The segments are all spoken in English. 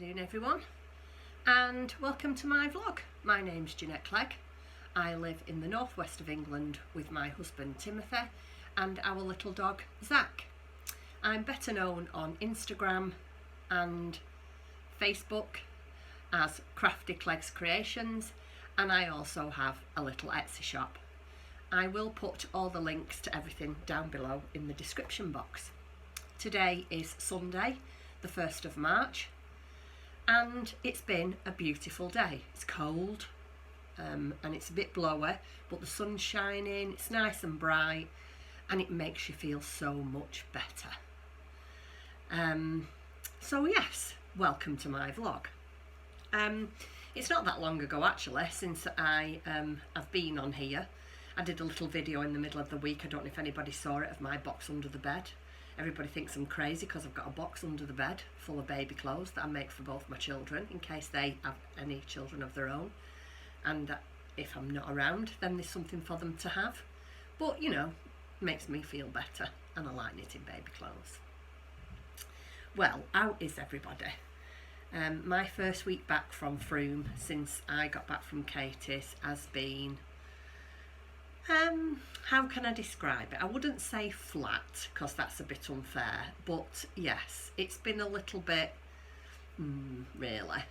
afternoon everyone, and welcome to my vlog. My name's Jeanette Clegg. I live in the northwest of England with my husband Timothy and our little dog Zach. I'm better known on Instagram and Facebook as Craftycleggcreations, and I also have a little Etsy shop. I will put all the links to everything down below in the description box. Today is Sunday, the 1st of March, and it's been a beautiful day. It's cold and it's a bit blowy, but the sun's shining, it's nice and bright, and it makes you feel so much better. So yes, welcome to my vlog. It's not that long ago actually since I've been on here. I did a little video in the middle of the week, I don't know if anybody saw it, of my box under the bed. Everybody thinks I'm crazy because I've got a box under the bed full of baby clothes that I make for both my children in case they have any children of their own, and if I'm not around then there's something for them to have. But you know, makes me feel better, and I like knitting baby clothes. Well, how is everybody? My first week back from Frome since I got back from Katie's has been, how can I describe it? I wouldn't say flat because that's a bit unfair, but yes, it's been a little bit, really.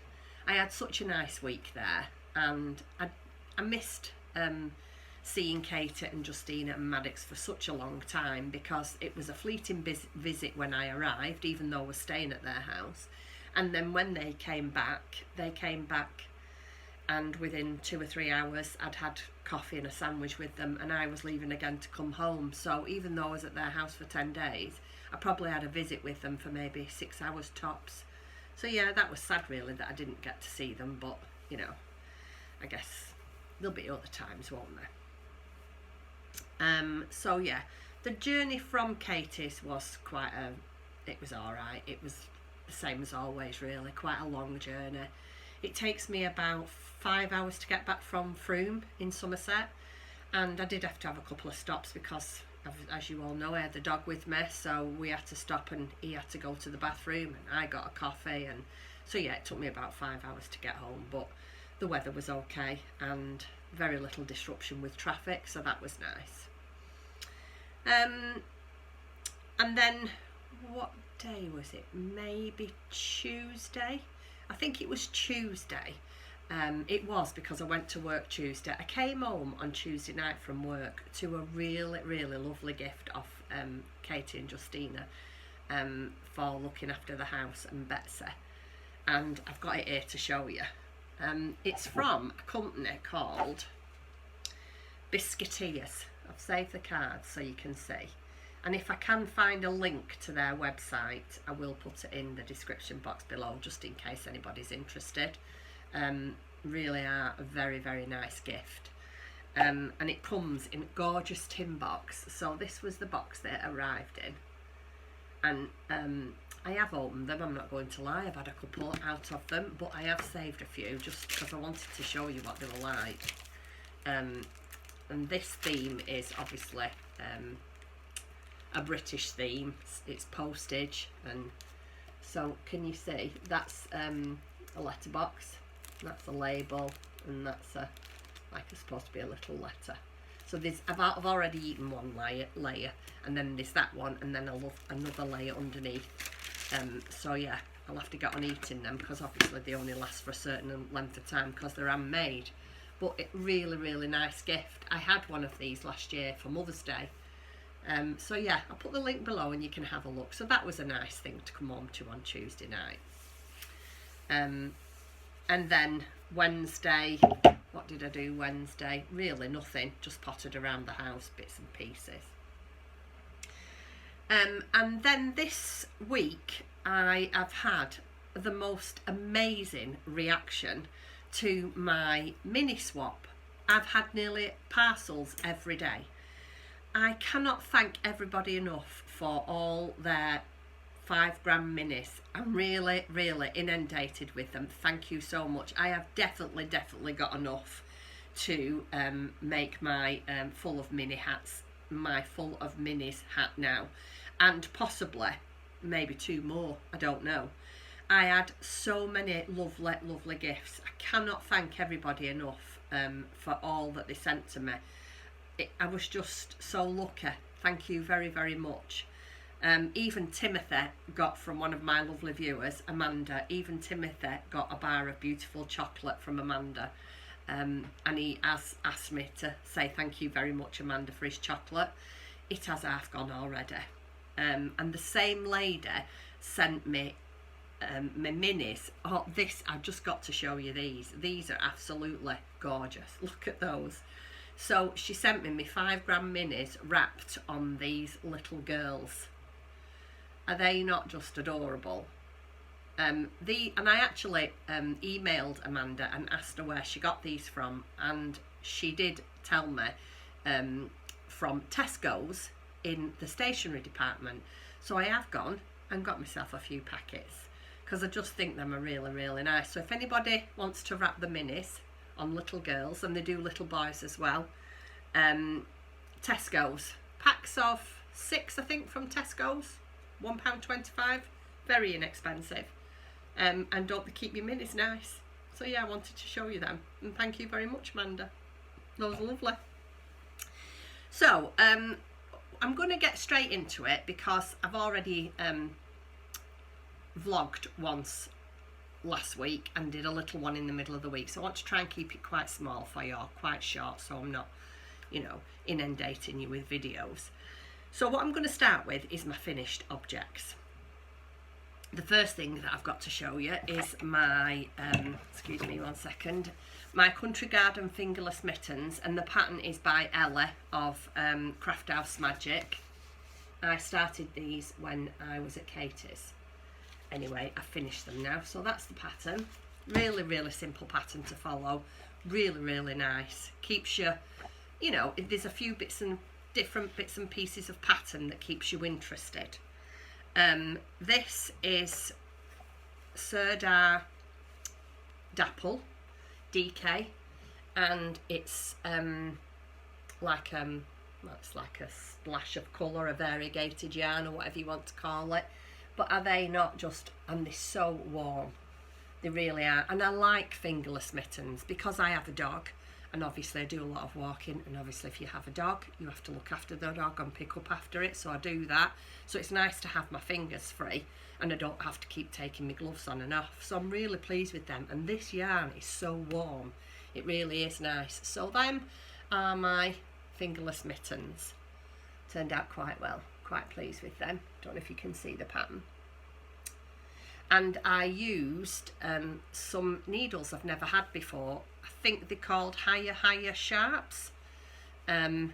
I had such a nice week there, and I missed seeing Katie and Justina and Maddox for such a long time because it was a fleeting visit when I arrived, even though I was staying at their house. And then when they came back, and within 2 or 3 hours I'd had coffee and a sandwich with them, and I was leaving again to come home. So even though I was at their house for 10 days, I probably had a visit with them for maybe 6 hours tops. So yeah, that was sad really that I didn't get to see them, but you know, I guess there'll be other times, won't there? So yeah, the journey from Katie's was it was alright. It was the same as always really, quite a long journey. It takes me about 5 hours to get back from Frome in Somerset, and I did have to have a couple of stops because, as you all know, I had the dog with me, so we had to stop and he had to go to the bathroom and I got a coffee, and so yeah, it took me about 5 hours to get home, but the weather was okay and very little disruption with traffic, so that was nice. And then, what day was it? Maybe Tuesday? I think it was Tuesday. It was because I went to work Tuesday. I came home on Tuesday night from work to a really, really lovely gift off Katie and Justina for looking after the house and Betsy. And I've got it here to show you. It's from a company called Biscuiteers. I've saved the card so you can see. And if I can find a link to their website, I will put it in the description box below just in case anybody's interested. Really are a very, very nice gift. And it comes in a gorgeous tin box. So this was the box that it arrived in. And I have opened them, I'm not going to lie, I've had a couple out of them, but I have saved a few just because I wanted to show you what they were like. And this theme is obviously a British theme. It's postage, and so can you see that's a letterbox, that's a label, and that's it's supposed to be a little letter. So there's I've already eaten one layer, and then there's that one, and then another layer underneath. So yeah, I'll have to get on eating them because obviously they only last for a certain length of time because they're handmade. But it really, really nice gift. I had one of these last year for Mother's Day. So yeah, I'll put the link below and you can have a look. So that was a nice thing to come home to on Tuesday night. And then Wednesday, what did I do Wednesday? Really nothing, just pottered around the house, bits and pieces. And then this week I have had the most amazing reaction to my mini swap. I've had nearly parcels every day. I cannot thank everybody enough for all their 5-gram minis. I'm really, really inundated with them. Thank you so much. I have definitely got enough to make my full of mini hats, my full of minis hat now, and possibly maybe 2 more, I don't know. I had so many lovely gifts. I cannot thank everybody enough for all that they sent to me. I was just so lucky. Thank you very much. Even Timothy got from one of my lovely viewers, Amanda, even Timothy got a bar of beautiful chocolate from Amanda. And he has asked me to say thank you very much, Amanda, for his chocolate. It has half gone already. And the same lady sent me my minis. Oh, this, I've just got to show you these. These are absolutely gorgeous. Look at those. So she sent me my 5-gram minis wrapped on these little girls. Are they not just adorable? And I actually emailed Amanda and asked her where she got these from, and she did tell me from Tesco's in the stationery department. So I have gone and got myself a few packets, because I just think them are really nice. So if anybody wants to wrap the minis on little girls, and they do little boys as well, Tesco's, packs of 6 I think from Tesco's, £1.25, very inexpensive, and don't they keep your minis nice? So yeah, I wanted to show you them, and thank you very much, Amanda, those are lovely. So I'm going to get straight into it, because I've already vlogged once last week and did a little one in the middle of the week, so I want to try and keep it quite small for you, or quite short, so I'm not, you know, inundating you with videos. So what I'm going to start with is my finished objects. The first thing that I've got to show you is my excuse me one second, my Country Garden fingerless mittens, and the pattern is by Ellie of Craft House Magic. I started these when I was at Katie's. Anyway, I finished them now, so that's the pattern. Really simple pattern to follow, really nice. Keeps you, you know, if there's a few different bits and pieces of pattern that keeps you interested. This is Sirdar Dapple DK, and it's like well, it's like a splash of colour, a variegated yarn, or whatever you want to call it. But are they not just, and they're so warm, they really are. And I like fingerless mittens because I have a dog, and obviously I do a lot of walking, and obviously if you have a dog you have to look after the dog and pick up after it, so I do that. So it's nice to have my fingers free, and I don't have to keep taking my gloves on and off. So I'm really pleased with them, and this yarn is so warm, it really is nice. So them are my fingerless mittens. Turned out quite well, quite pleased with them. Don't know if you can see the pattern. And I used some needles I've never had before. I think they're called higher sharps, and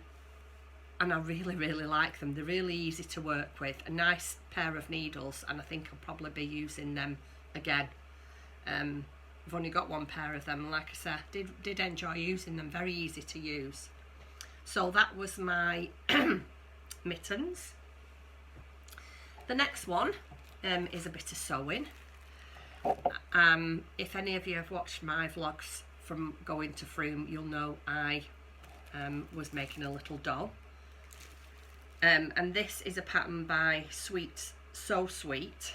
I really like them. They're really easy to work with, a nice pair of needles, and I think I'll probably be using them again. I've only got one pair of them, and like I said, did enjoy using them, very easy to use. So that was my mittens. The next one is a bit of sewing. If any of you have watched my vlogs from going to Froome, you'll know I was making a little doll. And this is a pattern by So Sweet.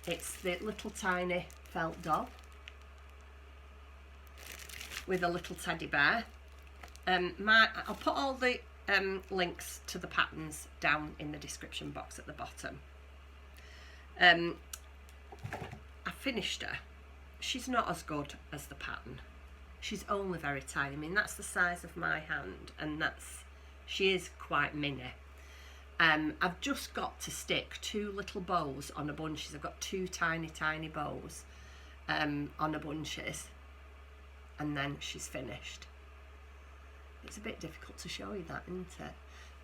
It's the little tiny felt doll with a little teddy bear. I'll put all the links to the patterns down in the description box at the bottom. I finished her. She's not as good as the pattern. She's only very tiny. I mean, that's the size of my hand, and she is quite mini. I've just got to stick 2 little bows on her bunches. I've got 2 tiny bows on her bunches, and then she's finished. It's a bit difficult to show you that, isn't it?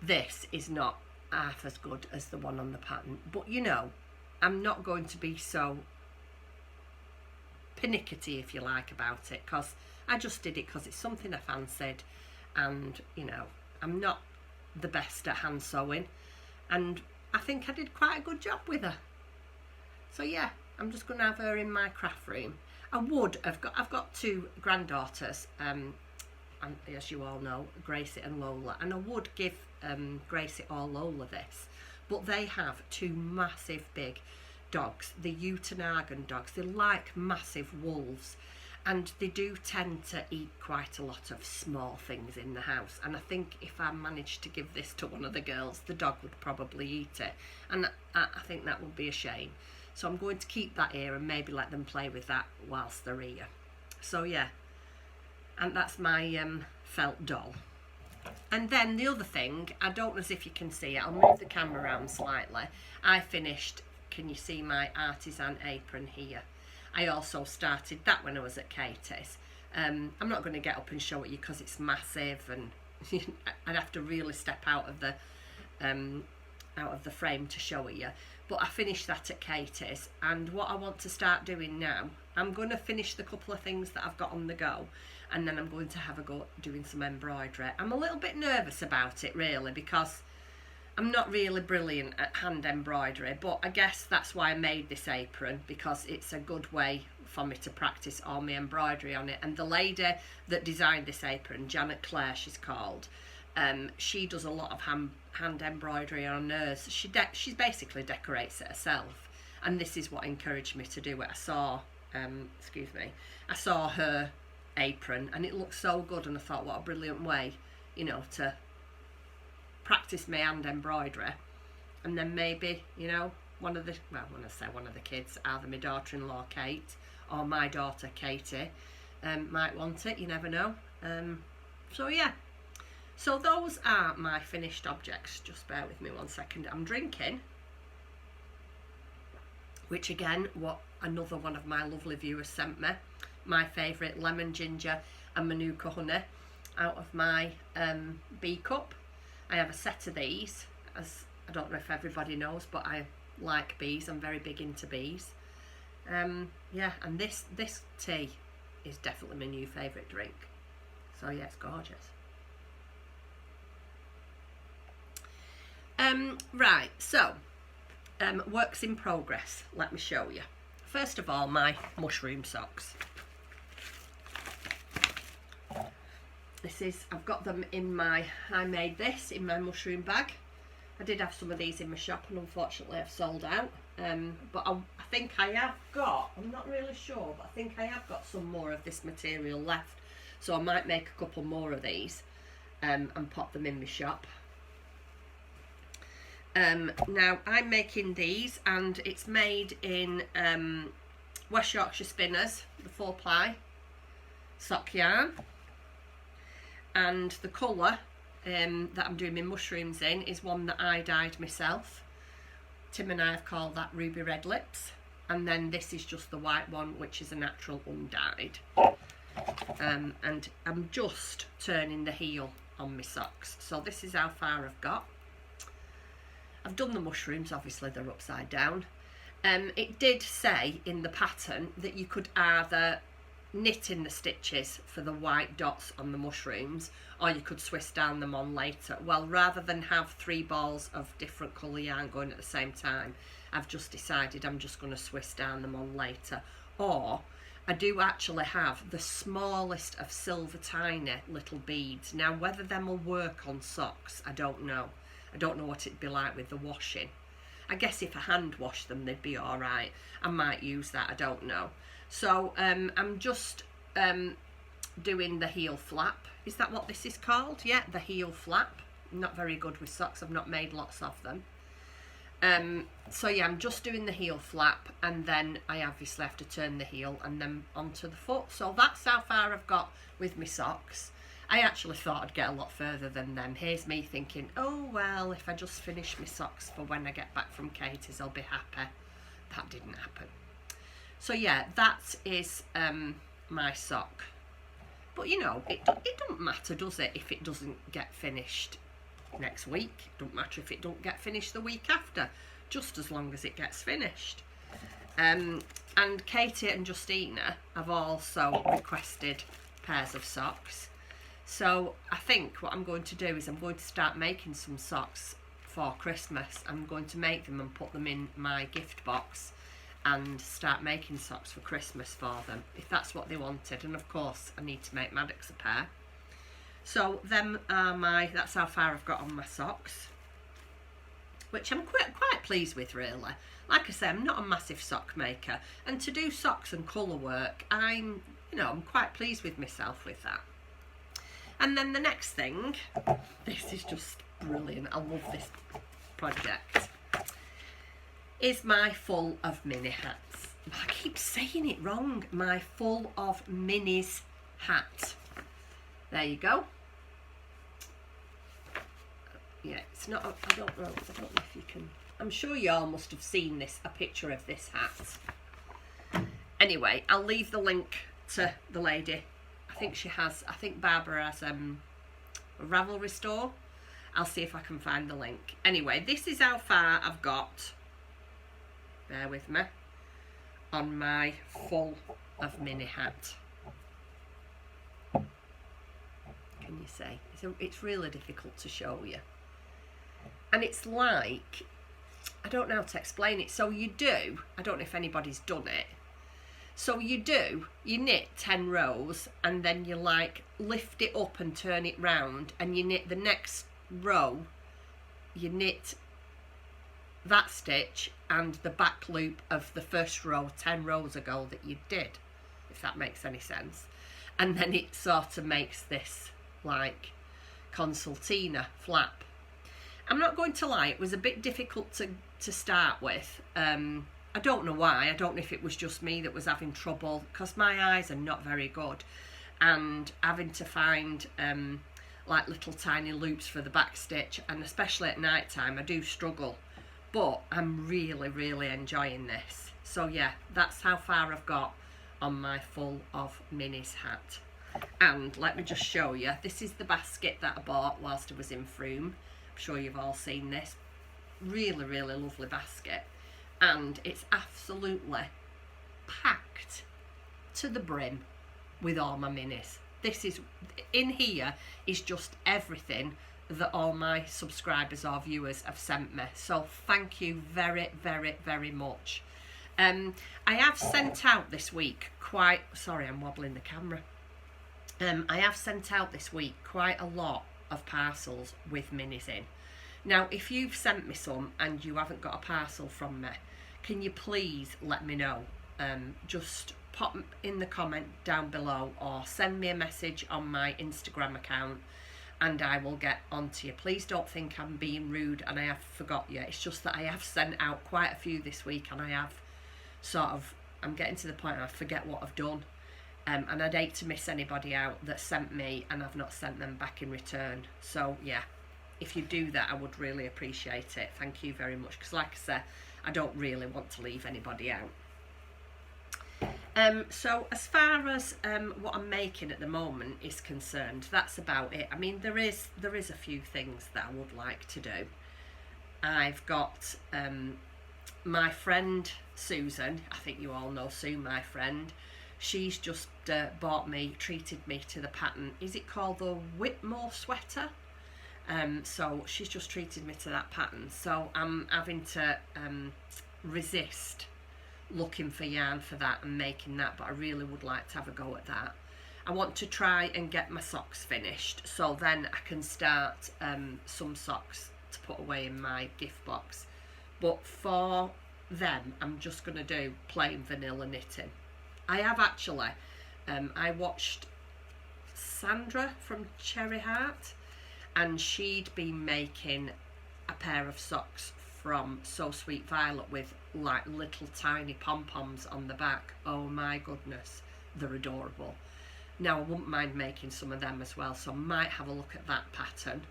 This is not half as good as the one on the pattern, but you know, I'm not going to be so pernickety, if you like, about it, because I just did it because it's something I fancied, and you know, I'm not the best at hand sewing, and I think I did quite a good job with her. So yeah, I'm just going to have her in my craft room. I've got 2 granddaughters, and as you all know, Gracie and Lola, and I would give Gracie or Lola this, but they have two massive big dogs, the Utonagan dogs. They're like massive wolves, and they do tend to eat quite a lot of small things in the house, and I think if I managed to give this to one of the girls, the dog would probably eat it, and I think that would be a shame. So I'm going to keep that here and maybe let them play with that whilst they're here. So yeah, and that's my felt doll. And then the other thing, I don't know if you can see it, I'll move the camera around slightly. I finished, can you see my artisan apron here? I also started that when I was at Katie's. I'm not going to get up and show it you because it's massive, and I'd have to really step out of the frame to show it you. But I finished that at Katie's, and what I want to start doing now, I'm going to finish the couple of things that I've got on the go, and then I'm going to have a go at doing some embroidery. I'm a little bit nervous about it really, because I'm not really brilliant at hand embroidery, but I guess that's why I made this apron, because it's a good way for me to practice all my embroidery on it. And the lady that designed this apron, Janet Clare she's called, she does a lot of hand embroidery on hers. She basically decorates it herself, and this is what encouraged me to do it. I saw her apron and it looked so good, and I thought, what a brilliant way, you know, to practice my hand embroidery. And then maybe, you know, when I say one of the kids, either my daughter-in-law Kate or my daughter Katie might want it, you never know. So yeah, so those are my finished objects. Just bear with me 1 second. I'm drinking, which again, what another one of my lovely viewers sent me, my favourite lemon ginger and manuka honey out of my bee cup. I have a set of these, as I don't know if everybody knows, but I like bees. I'm very big into bees. Yeah, and this tea is definitely my new favourite drink. So yeah, it's gorgeous. Right, so works in progress. Let me show you. First of all, my mushroom socks. I've got them in I made this in my mushroom bag. I did have some of these in my shop, and unfortunately I've sold out. But I think I have got, I'm not really sure, but I think I have got some more of this material left. So I might make a couple more of these and pop them in my shop. Now I'm making these, and it's made in West Yorkshire Spinners, the 4-ply sock yarn. And the colour that I'm doing my mushrooms in is one that I dyed myself. Tim and I have called that Ruby Red Lips. And then this is just the white one, which is a natural undyed. And I'm just turning the heel on my socks. So this is how far I've got. I've done the mushrooms, obviously they're upside down. It did say in the pattern that you could either knit in the stitches for the white dots on the mushrooms, or you could Swiss down them on later. Well, rather than have 3 balls of different colour yarn going at the same time, I've just decided I'm just going to Swiss down them on later. Or I do actually have the smallest of silver tiny little beads. Now whether them will work on socks, I don't know. I don't know what it'd be like with the washing. I guess if I hand wash them they'd be alright. I might use that, I don't know. So I'm just doing the heel flap. Is that what this is called? Yeah, the heel flap. I'm not very good with socks. I've not made lots of them. So yeah, I'm just doing the heel flap, and then I obviously have to turn the heel and then onto the foot. So that's how far I've got with my socks. I actually thought I'd get a lot further than them. Here's me thinking, oh well, if I just finish my socks for when I get back from Katie's, I'll be happy. That didn't happen. So yeah, that is my sock. But you know, it doesn't matter, does it, if it doesn't get finished next week. It doesn't matter if it don't get finished the week after, just as long as it gets finished. And Katie and Justina have also requested pairs of socks. So I think what I'm going to do is I'm going to start making some socks for Christmas. I'm going to make them and put them in my gift box and start making socks for Christmas for them, if that's what they wanted. And of course I need to make Maddox a pair. So them are that's how far I've got on my socks. which I'm quite pleased with, really. Like I say, I'm not a massive sock maker, and to do socks and colour work, I'm quite pleased with myself with that. And then the next thing, this is just brilliant, I love this project, is my full of mini hats. I keep saying it wrong, my full of minis hat. There you go. Yeah, it's not, I don't know if you can, I'm sure you all must have seen this, a picture of this hat. Anyway, I'll leave the link to the lady. I think Barbara has a Ravelry store. I'll see if I can find the link. Anyway, this is how far I've got, bear with me, on my full of mini hat. Can you see? It's really difficult to show you. And it's like, I don't know how to explain it. So you do, I don't know if anybody's done it. So you knit 10 rows and then you like lift it up and turn it round, and you knit the next row, you knit that stitch and the back loop of the first row 10 rows ago that you did, if that makes any sense. And then it sort of makes this like concertina flap. I'm not going to lie, it was a bit difficult to start with. I don't know why. I don't know if it was just me that was having trouble, because my eyes are not very good, and having to find like little tiny loops for the back stitch, and especially at night time I do struggle, but I'm really enjoying this. So yeah, that's how far I've got on my full of minis hat. And let me just show you, this is the basket that I bought whilst I was in Frome. I'm sure you've all seen this. Really lovely basket, and it's absolutely packed to the brim with all my minis. This is, in here is just everything that all my subscribers or viewers have sent me, so thank you very much. I have sent out this week sorry, I'm wobbling the camera. I have sent out this week quite a lot of parcels with minis in. Now, if you've sent me some and you haven't got a parcel from me, can you please let me know? Just pop in the comment down below or send me a message on my Instagram account and I will get onto you. Please don't think I'm being rude and I have forgot you. It's just that I have sent out quite a few this week, and I have I'm getting to the point where I forget what I've done. And I'd hate to miss anybody out that sent me and I've not sent them back in return. So yeah, if you do that, I would really appreciate it. Thank you very much, because like I said, I don't really want to leave anybody out. So as far as what I'm making at the moment is concerned, that's about it. I mean, there is a few things that I would like to do. I've got my friend Susan, I think you all know Sue, my friend. She's just treated me to the pattern. Is it called the Whitmore sweater? So she's just treated me to that pattern. So I'm having to resist looking for yarn for that and making that, but I really would like to have a go at that. I want to try and get my socks finished, so then I can start some socks to put away in my gift box. But for them, I'm just going to do plain vanilla knitting. I have actually, I watched Sandra from Cherry Heart, and she'd been making a pair of socks from So Sweet Violet with like little tiny pom-poms on the back. Oh my goodness, they're adorable. Now I wouldn't mind making some of them as well, so I might have a look at that pattern,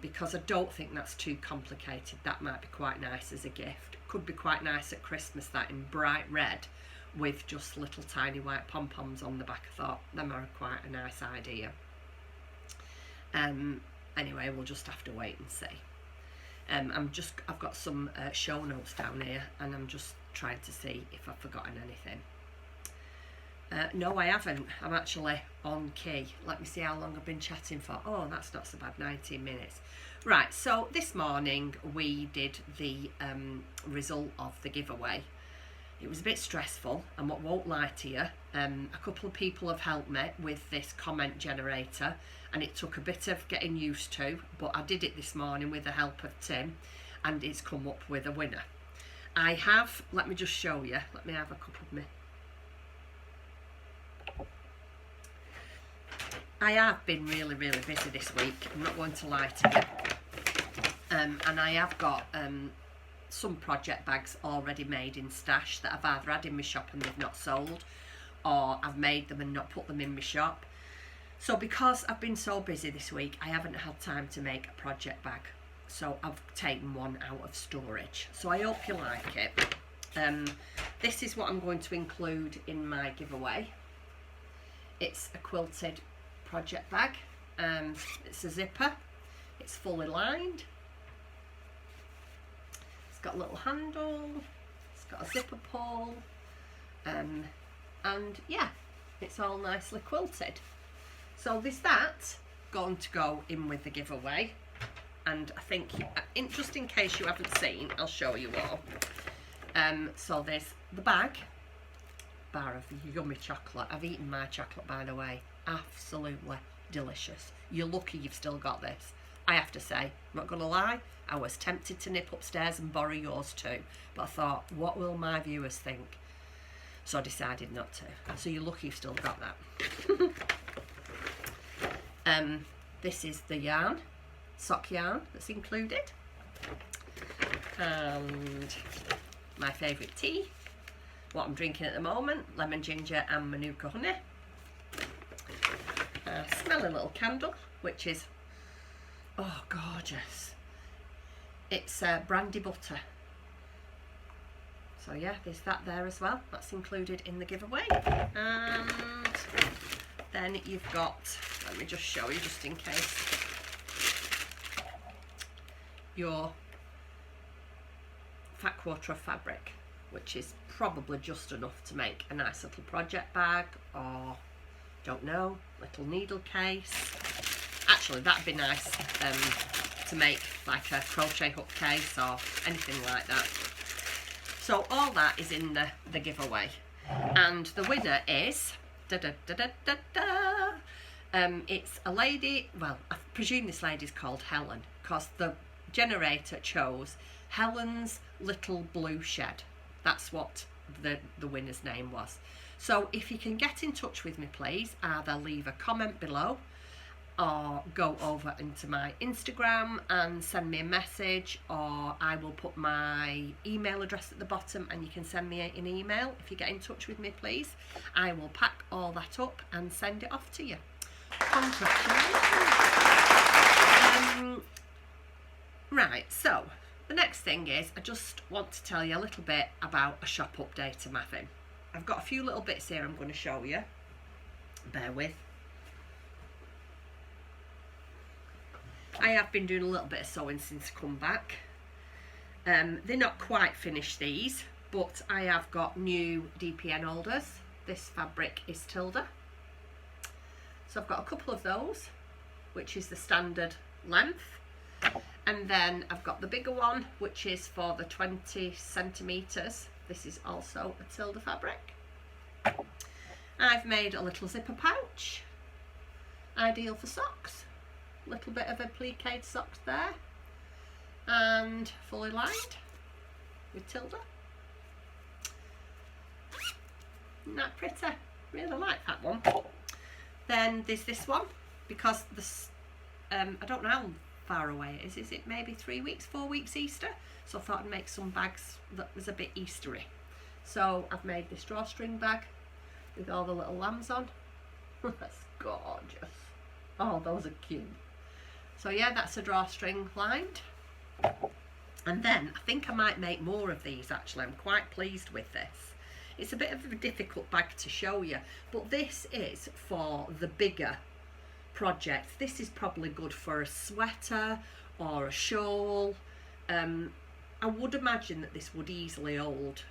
because I don't think that's too complicated. That might be quite nice as a gift. Could be quite nice at Christmas, that in bright red with just little tiny white pom-poms on the back. I thought them are quite a nice idea. Anyway, we'll just have to wait and see. I've got some show notes down here, and I'm just trying to see if I've forgotten anything. No, I haven't. I'm actually on key. Let me see how long I've been chatting for. Oh, that's not so bad, 19 minutes. Right, so this morning we did the result of the giveaway. It was a bit stressful, and what won't lie to you, a couple of people have helped me with this comment generator, and it took a bit of getting used to, but I did it this morning with the help of Tim, and it's come up with a winner. I have, let me just show you, let me have a cup of me. I have been really busy this week, I'm not going to lie to you. And I have got some project bags already made in stash that I've either had in my shop and they've not sold, or I've made them and not put them in my shop. So because I've been so busy this week, I haven't had time to make a project bag. So I've taken one out of storage. So I hope you like it. This is what I'm going to include in my giveaway. It's a quilted project bag. It's a zipper. It's fully lined. It's got a little handle. It's got a zipper pull. And yeah, it's all nicely quilted. So there's that going to go in with the giveaway. And I think, just in case you haven't seen, I'll show you all. So there's the bag, bar of yummy chocolate. I've eaten my chocolate, by the way. Absolutely delicious. You're lucky you've still got this. I have to say, I'm not going to lie, I was tempted to nip upstairs and borrow yours too. But I thought, what will my viewers think? So I decided not to. So you're lucky you've still got that. This is the yarn, sock yarn that's included. And my favourite tea, what I'm drinking at the moment, lemon ginger and manuka honey. A smelly little candle, which is, oh, gorgeous. It's brandy butter. So yeah, there's that there as well. That's included in the giveaway. And then you've got, let me just show you just in case, your fat quarter of fabric, which is probably just enough to make a nice little project bag, or don't know, little needle case. Actually, that'd be nice to make like a crochet hook case or anything like that. So all that is in the giveaway, and the winner is it's a lady. Well, I presume this lady's called Helen, because the generator chose Helen's Little Blue Shed. That's what the winner's name was. So if you can get in touch with me, please either leave a comment below or go over into my Instagram and send me a message, or I will put my email address at the bottom and you can send me an email if you get in touch with me, please. I will pack all that up and send it off to you. Congratulations. Right, so the next thing is, I just want to tell you a little bit about a shop update I'm having. I've got a few little bits here I'm going to show you. Bear with. I have been doing a little bit of sewing since I come back. They're not quite finished, these, but I have got new DPN holders. This fabric is Tilda. So I've got a couple of those, which is the standard length. And then I've got the bigger one, which is for the 20 centimetres. This is also a Tilda fabric. I've made a little zipper pouch, ideal for socks. Little bit of a pliqué socks there, and fully lined with Tilda. Isn't that pretty? Really like that one. Then there's this one, because this I don't know how far away it is. Is it maybe 3 weeks, 4 weeks Easter? So I thought I'd make some bags that was a bit Eastery. So I've made this drawstring bag with all the little lambs on. That's gorgeous. Oh, those are cute. So yeah, that's a drawstring lined. And then I think I might make more of these actually. I'm quite pleased with this. It's a bit of a difficult bag to show you, but this is for the bigger projects. This is probably good for a sweater or a shawl. I would imagine that this would easily hold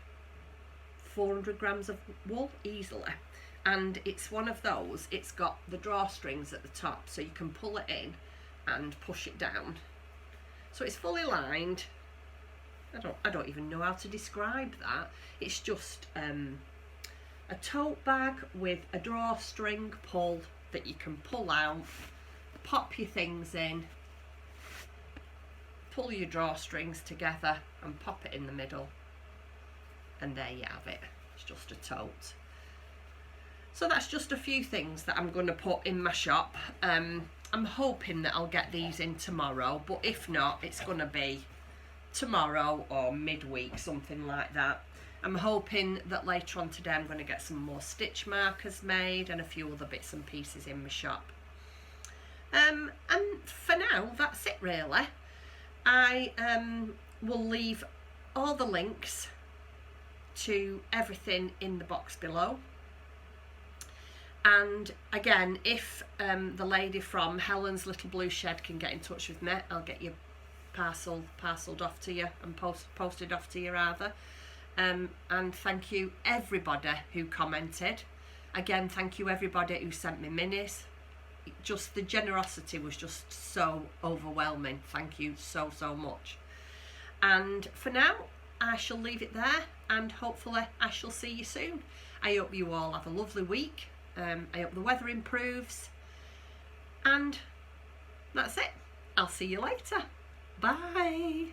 400 grams of wool, easily. And it's one of those, it's got the drawstrings at the top, so you can pull it in and push it down. So it's fully lined. I don't even know how to describe that. It's just a tote bag with a drawstring pull that you can pull out, pop your things in, pull your drawstrings together and pop it in the middle, and there you have it. It's just a tote. So that's just a few things that I'm going to put in my shop. I'm hoping that I'll get these in tomorrow, but if not, it's going to be tomorrow or midweek, something like that. I'm hoping that later on today I'm going to get some more stitch markers made and a few other bits and pieces in my shop. And for now, that's it really. I will leave all the links to everything in the box below. And again, if the lady from Helen's Little Blue Shed can get in touch with me, I'll get your parcelled off to you and posted off to you rather. And thank you everybody who commented. Again, thank you everybody who sent me minis. Just the generosity was just so overwhelming. Thank you so much. And for now, I shall leave it there, and hopefully I shall see you soon. I hope you all have a lovely week. I hope the weather improves, and that's it. I'll see you later. Bye.